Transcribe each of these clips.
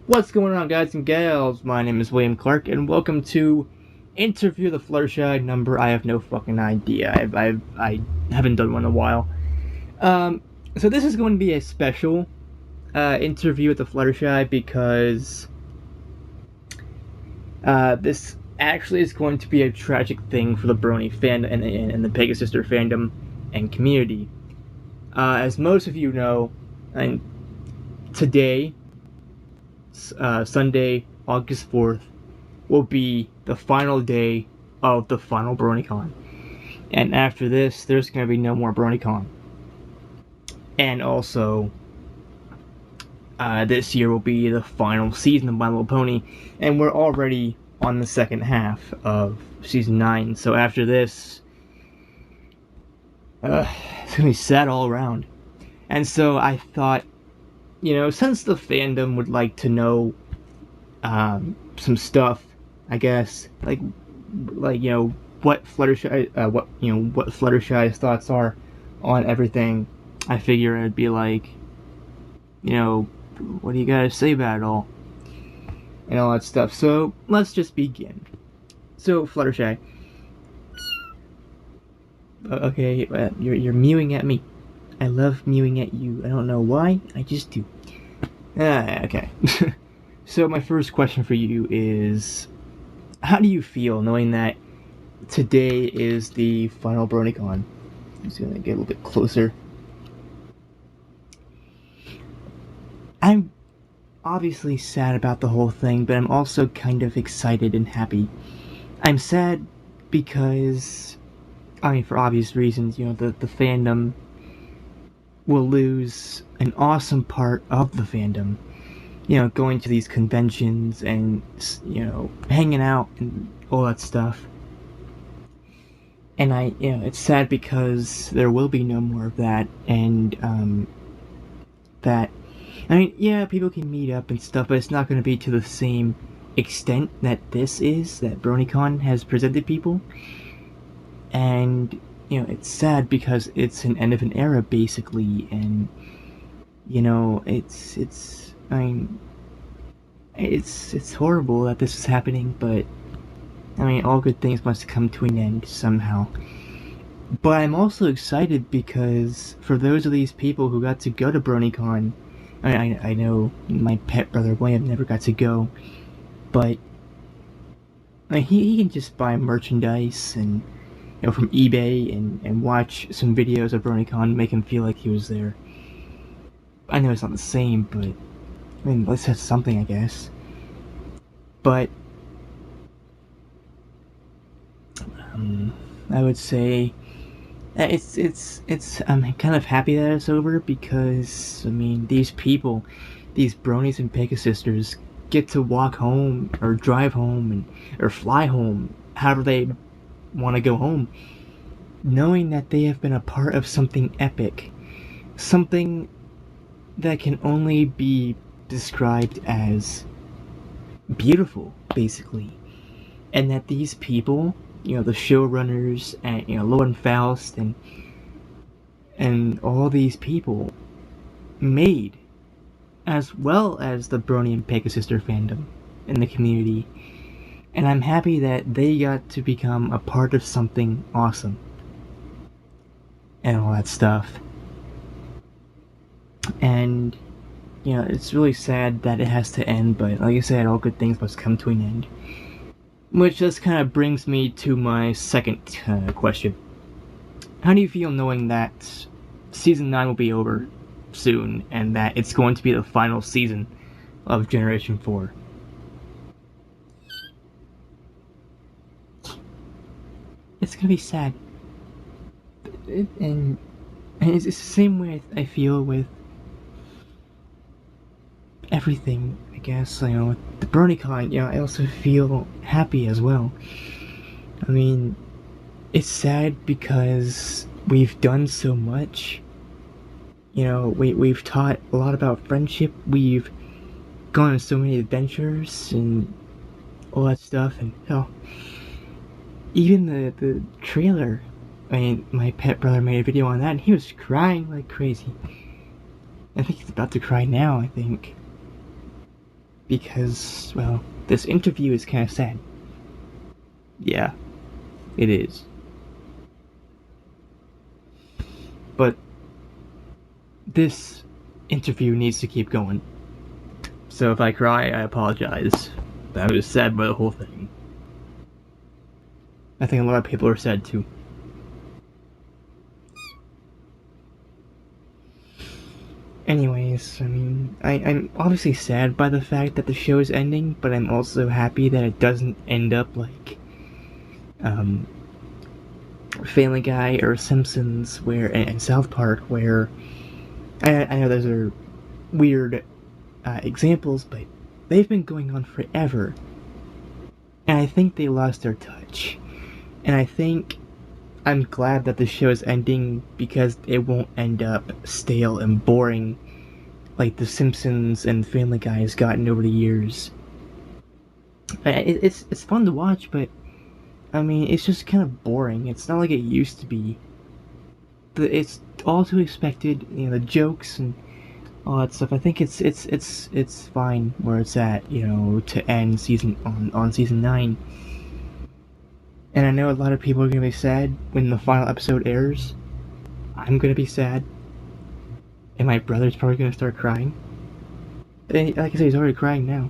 What's going on, guys and gals? My name is William Clark, and welcome to Interview the Fluttershy number. I have no fucking idea. I haven't done one in a while. So this is going to be a special interview with the Fluttershy because this actually is going to be a tragic thing for the Brony fan and the Pegasister fandom and community. As most of you know, today, Sunday, August 4th, will be the final day of the final BronyCon. And after this, there's going to be no more BronyCon. And also, this year will be the final season of My Little Pony, and we're already on the second half of season 9. So after this, it's going to be sad all around. And so I thought, since the fandom would like to know some stuff, I guess, like what Fluttershy, what Fluttershy's thoughts are on everything, I figure it'd be like, what do you gotta say about it all, and all that stuff. So let's just begin. So Fluttershy, okay, you're mewing at me. I love mewing at you. I don't know why, I just do. Okay. So my first question for you is, how do you feel knowing that today is the final BronyCon? I'm just gonna get a little bit closer. I'm obviously sad about the whole thing, but I'm also kind of excited and happy. I'm sad because, for obvious reasons, the fandom will lose an awesome part of the fandom. Going to these conventions and, hanging out and all that stuff. And it's sad because there will be no more of that, and, people can meet up and stuff, but it's not going to be to the same extent that that BronyCon has presented people. And, it's sad because it's an end of an era, basically, and, it's horrible that this is happening, but, all good things must come to an end somehow. But I'm also excited because for those of these people who got to go to BronyCon, I know my pet brother William never got to go, but he can just buy merchandise and from eBay and watch some videos of BronyCon, make him feel like he was there. I know it's not the same, but at least that's something, I guess. But I would say I'm kind of happy that it's over because these people, these Bronies and Pegasisters, get to walk home or drive home or fly home, however they want to go home, knowing that they have been a part of something epic, something that can only be described as beautiful, basically, and that these people, the showrunners and Lauren Faust and all these people made, as well as the Brony and Pegasister fandom in the community. And I'm happy that they got to become a part of something awesome and all that stuff. And it's really sad that it has to end, but like I said, all good things must come to an end. Which just kind of brings me to my second question. How do you feel knowing that Season 9 will be over soon, and that it's going to be the final season of Generation 4? It's gonna be sad. And it's the same way I feel with everything, I guess. With the BronyCon, I also feel happy as well. It's sad because we've done so much. We've taught a lot about friendship. We've gone on so many adventures and all that stuff. And even the trailer. My pet brother made a video on that, and he was crying like crazy. I think he's about to cry now, I think. because, well, this interview is kind of sad. Yeah, it is. But this interview needs to keep going. So if I cry, I apologize. I was sad by the whole thing. I think a lot of people are sad too. Anyways, I mean, I'm obviously sad by the fact that the show is ending, but I'm also happy that it doesn't end up like um, Family Guy or Simpsons, where and South Park, where I know those are weird examples, but they've been going on forever, and I think they lost their touch. And I think I'm glad that the show is ending because it won't end up stale and boring like The Simpsons and Family Guy has gotten over the years. It's fun to watch, but I mean, it's just kind of boring. It's not like it used to be. It's all too expected. You know, the jokes and all that stuff. I think it's fine where it's at. You know, to end season on season 9. And I know a lot of people are gonna be sad when the final episode airs. I'm gonna be sad, and my brother's probably gonna start crying. And like I said, he's already crying now.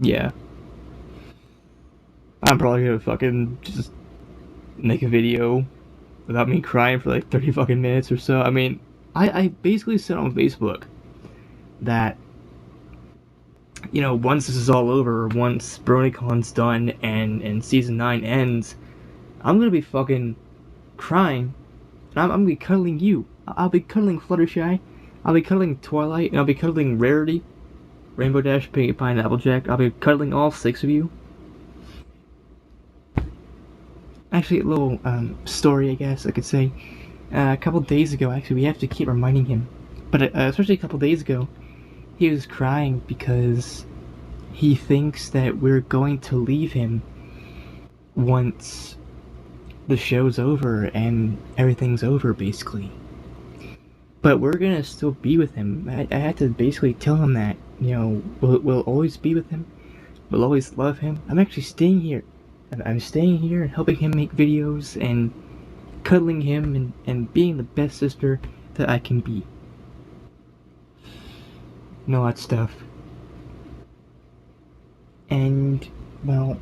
Yeah, I'm probably gonna fucking just make a video without me crying for like 30 fucking minutes or so. I mean, I basically said on Facebook that, you know, once this is all over, once BronyCon's done and season 9 ends, I'm gonna be fucking crying. And I'm gonna be cuddling you. I'll be cuddling Fluttershy. I'll be cuddling Twilight. And I'll be cuddling Rarity, Rainbow Dash, Pinkie Pie, and Applejack. I'll be cuddling all 6 of you. Actually, a little story, I guess I could say. A couple days ago, actually, we have to keep reminding him. But especially a couple days ago, he was crying because he thinks that we're going to leave him once the show's over and everything's over, basically. But we're gonna still be with him. I had to basically tell him that, you know, we'll always be with him. We'll always love him. I'm actually staying here. I'm staying here and helping him make videos and cuddling him and being the best sister that I can be. And all that stuff. And, well,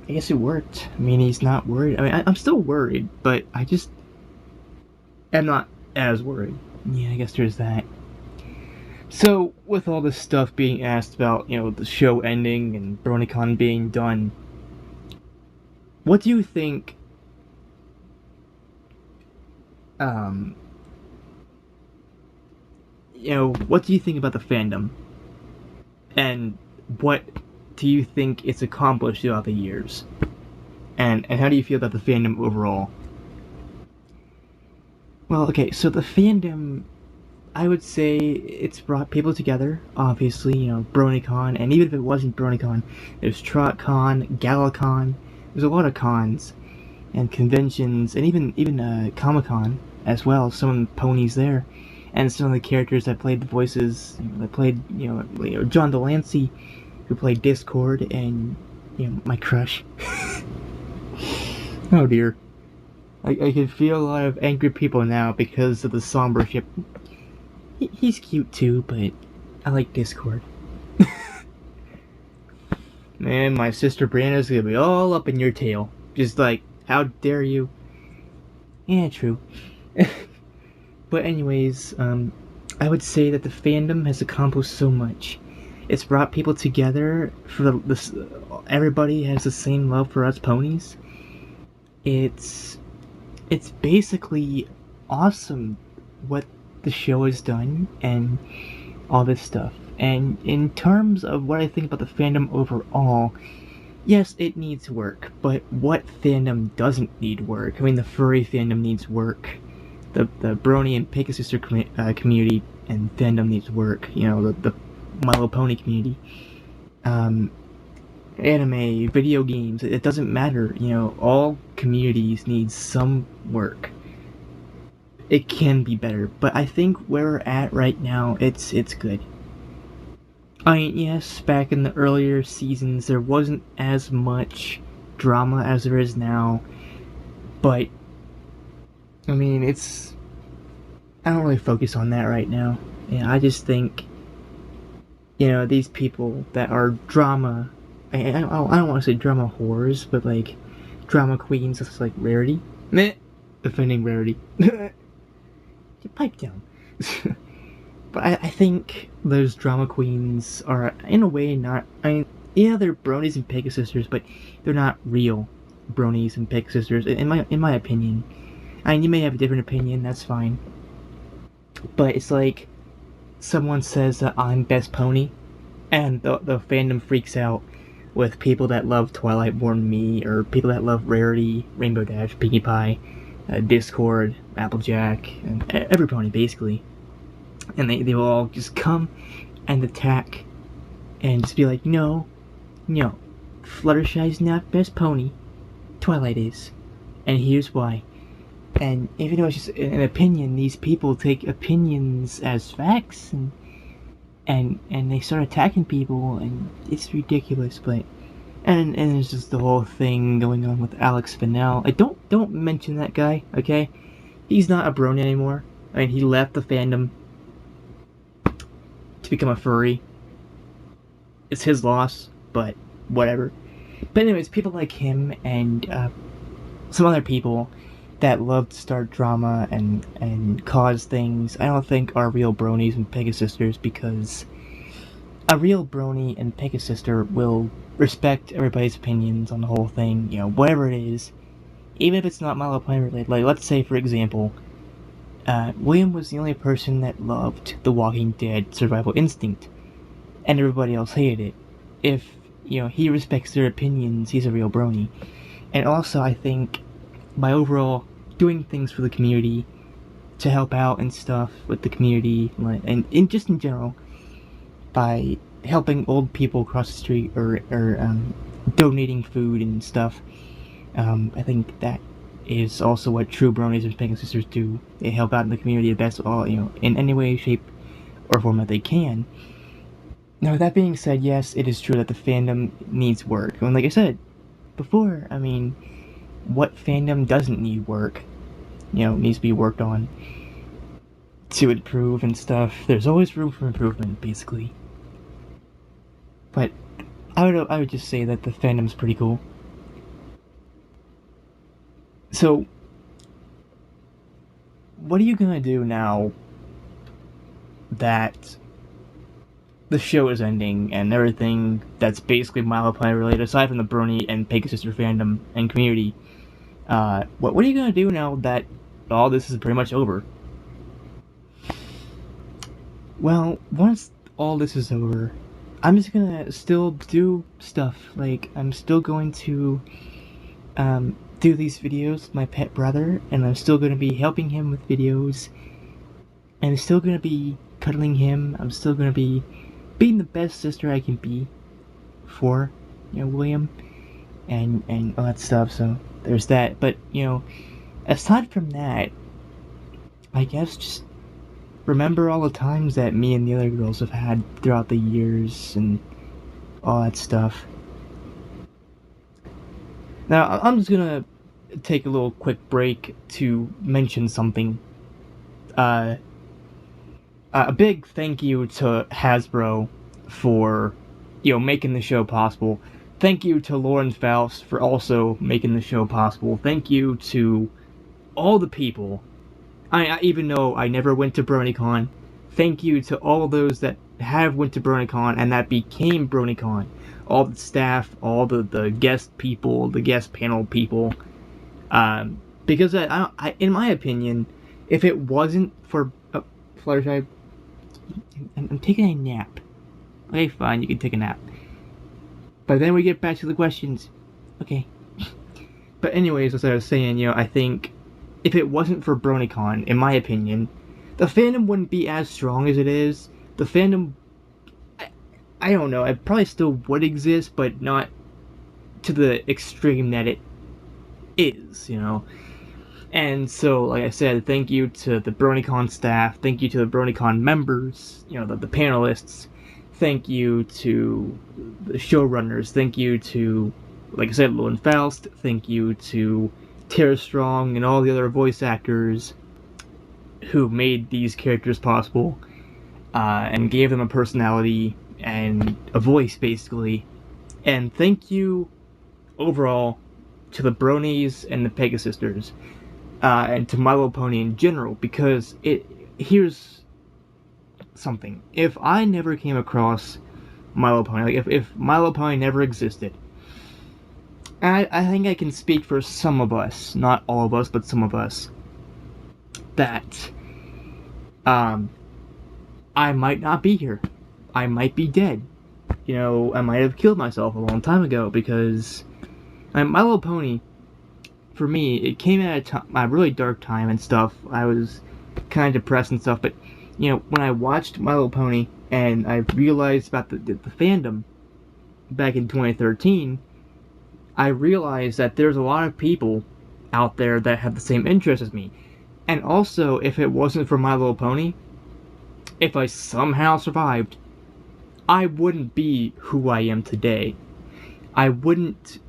I guess it worked. I mean, he's not worried. I mean, I'm still worried, but I just am not as worried. Yeah, I guess there's that. So, with all this stuff being asked about, you know, the show ending and BronyCon being done, what do you think, you know, what do you think about the fandom? And what do you think it's accomplished throughout the years? And how do you feel about the fandom overall? Well, okay, so the fandom, I would say it's brought people together, obviously, you know, BronyCon, and even if it wasn't BronyCon, there's TrotCon, GalaCon, there's a lot of cons, and conventions, and even Comic-Con as well, some ponies there, and some of the characters that played the voices, you know, that played, you know, John Delancey, who played Discord, and, you know, my crush. Oh dear. I can feel a lot of angry people now because of the somber ship. He's cute too, but I like Discord. Man, my sister Brianna's gonna be all up in your tail. Just like, how dare you? Yeah, true. But anyways, I would say that the fandom has accomplished so much. It's brought people together for this. Everybody has the same love for us ponies. It's basically awesome what the show has done and all this stuff. And in terms of what I think about the fandom overall, yes, it needs work, but what fandom doesn't need work? I mean, the furry fandom needs work. The Brony and Pika Sister community and fandom needs work. You know, the My Little Pony community. Anime, video games, it doesn't matter. You know, all communities need some work. It can be better, but I think where we're at right now, it's good. I mean, yes, back in the earlier seasons, there wasn't as much drama as there is now, but I mean, I don't really focus on that right now. Yeah, I just think, these people that are drama. I don't want to say drama whores, but like drama queens. That's like Rarity. Meh. Offending Rarity. Pipe down. But I think those drama queens are, in a way, not. I mean, yeah, they're bronies and Pegasisters, but they're not real bronies and Pegasisters, in my opinion. I mean, you may have a different opinion. That's fine. But it's like someone says that I'm best pony, and the fandom freaks out with people that love Twilight more than me, or people that love Rarity, Rainbow Dash, Pinkie Pie, Discord, Applejack, and every pony basically. And they will all just come and attack and just be like, no, no, Fluttershy's not best pony, Twilight is, and here's why. And even though it's just an opinion, these people take opinions as facts, and they start attacking people, and it's ridiculous. But and there's just the whole thing going on with Alex Fennell. Don't mention that guy, okay? He's not a brony anymore. I mean, he left the fandom to become a furry. It's his loss, but whatever. But anyways, people like him and some other people that love to start drama and cause things, I don't think are real bronies and Pegasisters, because a real brony and Pegasister will respect everybody's opinions on the whole thing, whatever it is, even if it's not My Little Pony related. Like, let's say, for example, William was the only person that loved The Walking Dead Survival Instinct, and everybody else hated it. If, he respects their opinions, he's a real brony. And also, I think, by overall doing things for the community, to help out and stuff with the community, and just in general, by helping old people across the street, or donating food and stuff, I think that is also what true bronies and Pegasisters do. They help out in the community the best, in any way, shape, or form that they can. Now, that being said, yes, it is true that the fandom needs work. And like I said before, I mean, what fandom doesn't need work? Needs to be worked on to improve and stuff. There's always room for improvement, basically. But I would just say that the fandom's pretty cool. So, what are you gonna do now that the show is ending and everything that's basically My Little Pony related, aside from the Brony and Pegasister fandom and community? What are you gonna do now that all this is pretty much over? Well, once all this is over, I'm just gonna still do stuff. Like, I'm still going to do these videos with my pet brother, and I'm still gonna be helping him with videos, and I'm still gonna be cuddling him. I'm still gonna be being the best sister I can be for, William, and all that stuff. So there's that. But aside from that, I guess just remember all the times that me and the other girls have had throughout the years and all that stuff. Now, I'm just gonna take a little quick break to mention something. A big thank you to Hasbro for, making the show possible. Thank you to Lauren Faust for also making the show possible. Thank you to all the people. Even though I never went to BronyCon, thank you to all those that have went to BronyCon and that became BronyCon. All the staff, all the guest people, the guest panel people. Because in my opinion, if it wasn't for Fluttershy, I'm taking a nap. Okay, fine, you can take a nap. But then we get back to the questions. Okay. But anyways, as I was saying, I think if it wasn't for BronyCon, in my opinion, the fandom wouldn't be as strong as it is. The fandom, I don't know, it probably still would exist, but not to the extreme that it is, And so, like I said, thank you to the BronyCon staff, thank you to the BronyCon members, the panelists, thank you to the showrunners. Thank you to, like I said, Lauren Faust. Thank you to Tara Strong and all the other voice actors who made these characters possible and gave them a personality and a voice, basically. And thank you overall to the Bronies and the Pegasisters, and to My Little Pony in general, because here's something. If I never came across My Little Pony, like if My Little Pony never existed, and I think I can speak for some of us, not all of us, but some of us, that I might not be here. I might be dead. You know, I might have killed myself a long time ago, because My Little Pony, for me, it came at a really dark time and stuff. I was kind of depressed and stuff, but, you know, when I watched My Little Pony and I realized about the fandom back in 2013, I realized that there's a lot of people out there that have the same interests as me. And also, if it wasn't for My Little Pony, if I somehow survived, I wouldn't be who I am today. I wouldn't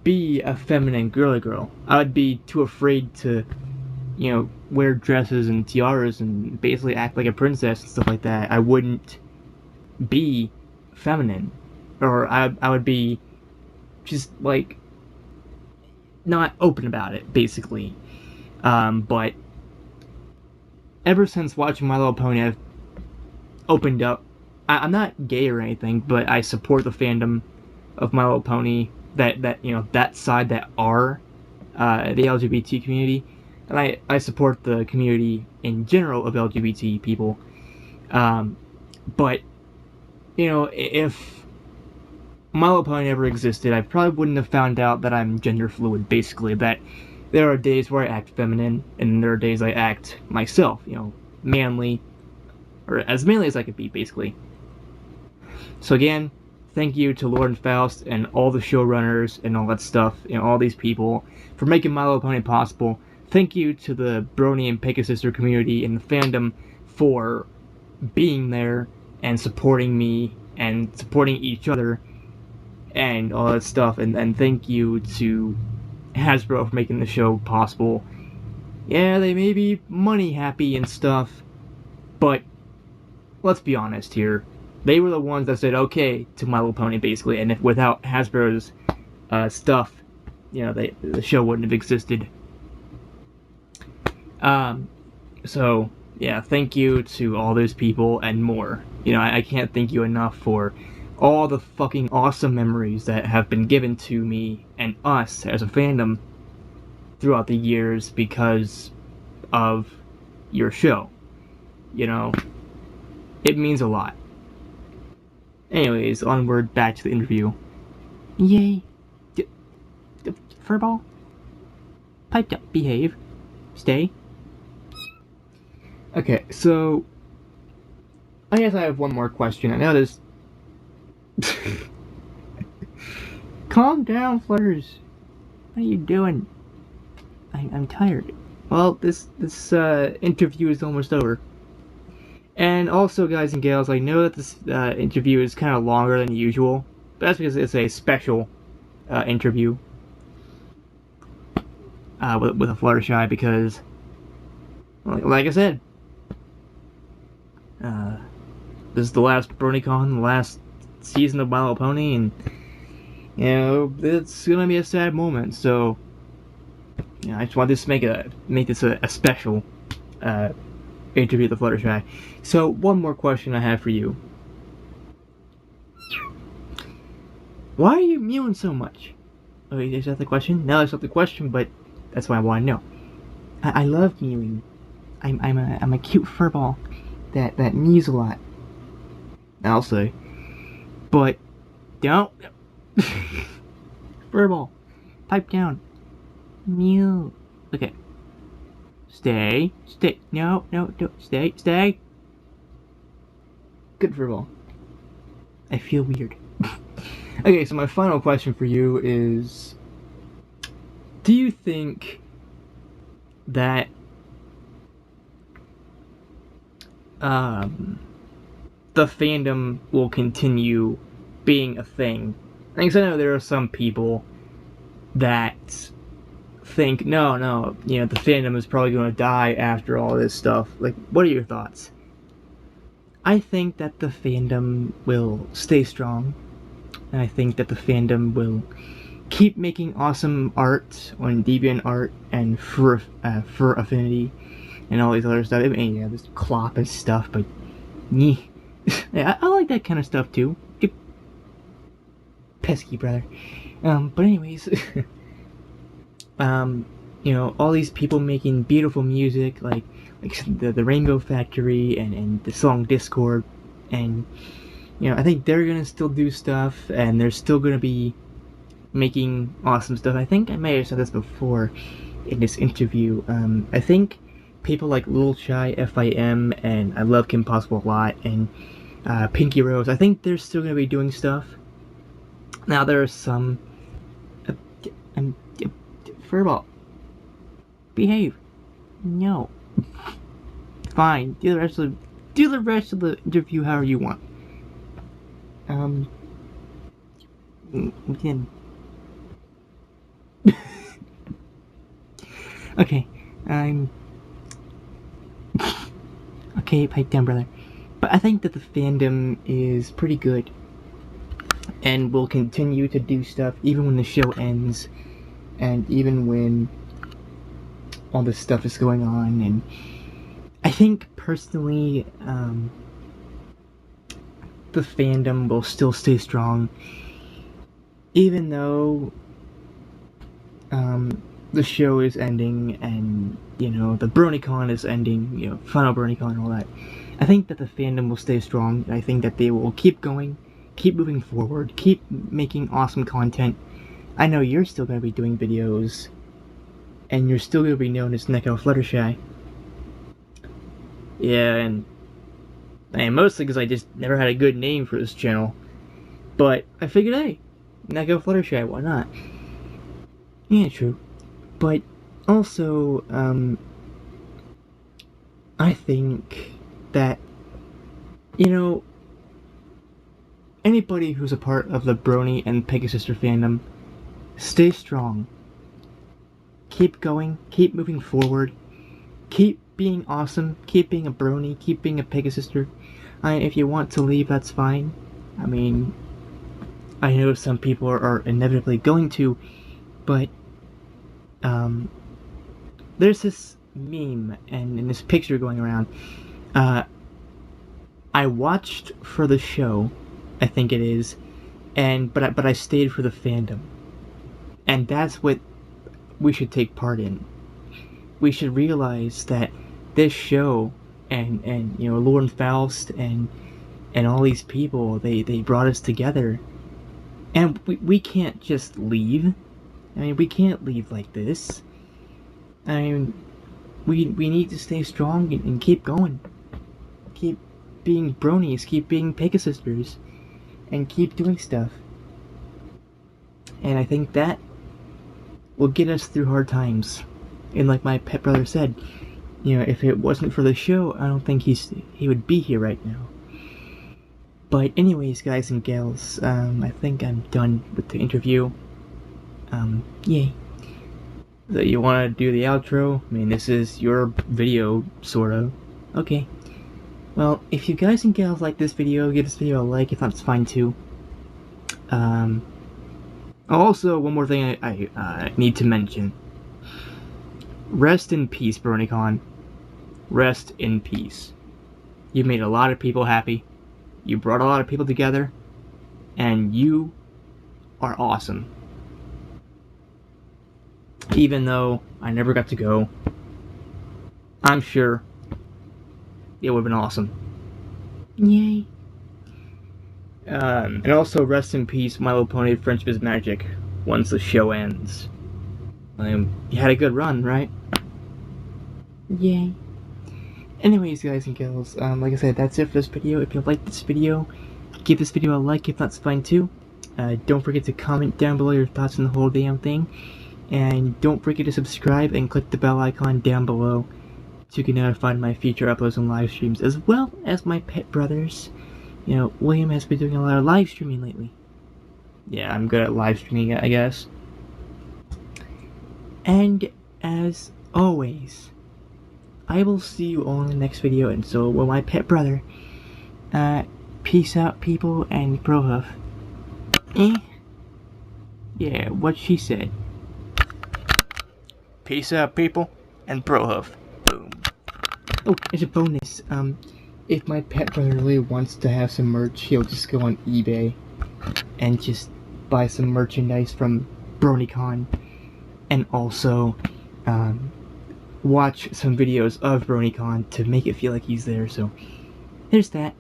be a feminine girly girl. I would be too afraid to, you know, wear dresses and tiaras and basically act like a princess and stuff like that. I wouldn't be feminine. Or I would be just, like, not open about it, basically. But ever since watching My Little Pony, I've opened up. I'm not gay or anything, but I support the fandom of My Little Pony, that you know, that side that are the LGBT community, and I support the community in general of LGBT people. But you know, if My Little Pony never existed, I probably wouldn't have found out that I'm gender fluid. Basically, that there are days where I act feminine, and there are days I act myself. You know, manly, or as manly as I could be, basically. So again, thank you to Lauren Faust and all the showrunners and all that stuff, you know, all these people for making My Little Pony possible. Thank you to the Brony and Pegasister community and the fandom for being there and supporting me and supporting each other and all that stuff. And thank you to Hasbro for making the show possible. Yeah, they may be money happy and stuff, but let's be honest here. They were the ones that said okay to My Little Pony, basically, and if without Hasbro's stuff, you know, the show wouldn't have existed. So, yeah, thank you to all those people and more. You know, I can't thank you enough for all the fucking awesome memories that have been given to me and us as a fandom throughout the years because of your show. You know, it means a lot. Anyways, onward, back to the interview. Yay. Furball? Pipe up, behave. Stay. Okay, so I guess I have one more question. I know this. Calm down, Flutters. What are you doing? I'm tired. Well, this interview is almost over. And also, guys and gals, I know that this interview is kind of longer than usual, but that's because it's a special interview with a Fluttershy, because, like I said, this is the last BronyCon, the last season of My Little Pony, and, you know, it's gonna be a sad moment, so, you know, I just wanted to make this a special interview with the Fluttershy. So, one more question I have for you. Why are you mewing so much? Oh, is that the question? No, that's not the question, but that's what I want to know. I love mewing. I'm a cute furball that mews a lot. I'll say. But don't furball. Pipe down. Mew. Okay. Stay. No, don't. Stay. Good furball. I feel weird. Okay, so my final question for you is, do you think that the fandom will continue being a thing. Because I know there are some people that think, no, the fandom is probably going to die after all this stuff. Like, what are your thoughts? I think that the fandom will stay strong, and I think that the fandom will keep making awesome art on DeviantArt and for Affinity and all these other stuff. I mean, yeah, there's Clop and stuff, but yeah, I like that kind of stuff too. Get pesky, brother. But anyways, all these people making beautiful music, like the Rainbow Factory and the song Discord, and I think they're gonna still do stuff, and they're still gonna be making awesome stuff. I think I may have said this before in this interview. I think people like Fluttershy, FIM, and I love Kim Possible a lot, and Pinky Rose, I think they're still gonna be doing stuff. Now there are some. Furball, behave. No. Fine. Do the rest of the interview however you want. We can. Okay. Okay, pipe down, brother. But I think that the fandom is pretty good, and will continue to do stuff even when the show ends, and even when all this stuff is going on. And I think personally, the fandom will still stay strong, even though the show is ending, and the BronyCon is ending, final BronyCon and all that. I think that the fandom will stay strong, and I think that they will keep going, keep moving forward, keep making awesome content. I know you're still going to be doing videos, and you're still going to be known as Neko Fluttershy. Yeah, and mostly because I just never had a good name for this channel. But I figured, hey, Neko Fluttershy, why not? Yeah, true. But also, I think that, anybody who's a part of the Brony and Pegasister fandom, stay strong. Keep going, keep moving forward, keep being awesome, keep being a Brony, keep being a Pegasister. If you want to leave, that's fine. I mean, I know some people are inevitably going to, but there's this meme and this picture going around. I watched for the show, I think it is, but I stayed for the fandom, and that's what we should take part in. We should realize that this show and Lauren Faust and all these people, they brought us together, and we can't just leave. I mean, we can't leave like this. I mean, we need to stay strong and keep going. Keep being bronies, keep being Pegasisters, and keep doing stuff. And I think that will get us through hard times. And like my pet brother said, if it wasn't for the show, I don't think he would be here right now. But anyways, guys and gals, I think I'm done with the interview. Yay. So you want to do the outro? I mean, this is your video, sort of. Okay. Well, if you guys and gals like this video, give this video a like. If not, it's fine too. Also, one more thing I need to mention. Rest in peace, BronyCon. Rest in peace. You made a lot of people happy. You brought a lot of people together. And you are awesome. Even though I never got to go, I'm sure it would have been awesome. Yay. And also, rest in peace, My Little Pony Friendship is Magic, once the show ends. You had a good run, right? Yay. Anyways, guys and gals, like I said, that's it for this video. If you liked this video, give this video a like. If not, it's fine too. Don't forget to comment down below your thoughts on the whole damn thing. And don't forget to subscribe and click the bell icon down below to get notified of my future uploads and live streams, as well as my pet brothers. You know, William has been doing a lot of live streaming lately. Yeah, I'm good at live streaming, I guess. And as always, I will see you all in the next video, and so will my pet brother. Peace out, people, and Brohuff. Yeah, what she said. Peace out, people, and Brohuff. Boom. Oh, as a bonus, if my pet brother really wants to have some merch, he'll just go on eBay and just buy some merchandise from BronyCon, and also, watch some videos of BronyCon to make it feel like he's there, so there's that.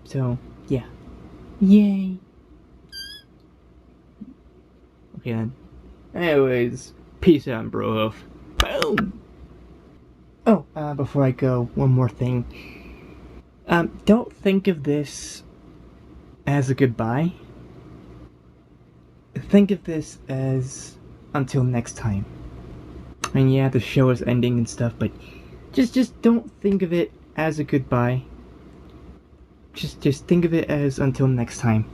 So, yeah. Yay! Okay then. Anyways, peace out, Brohuff. Boom! Oh, before I go, one more thing. Don't think of this as a goodbye. Think of this as until next time. I mean, yeah, the show is ending and stuff, but just don't think of it as a goodbye. Just think of it as until next time.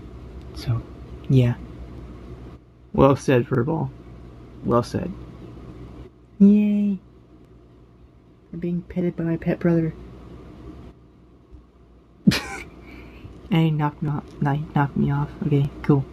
So, yeah. Well said, Furball. Well said. Yay! I'm being petted by my pet brother. And he knocked me off. Okay, cool.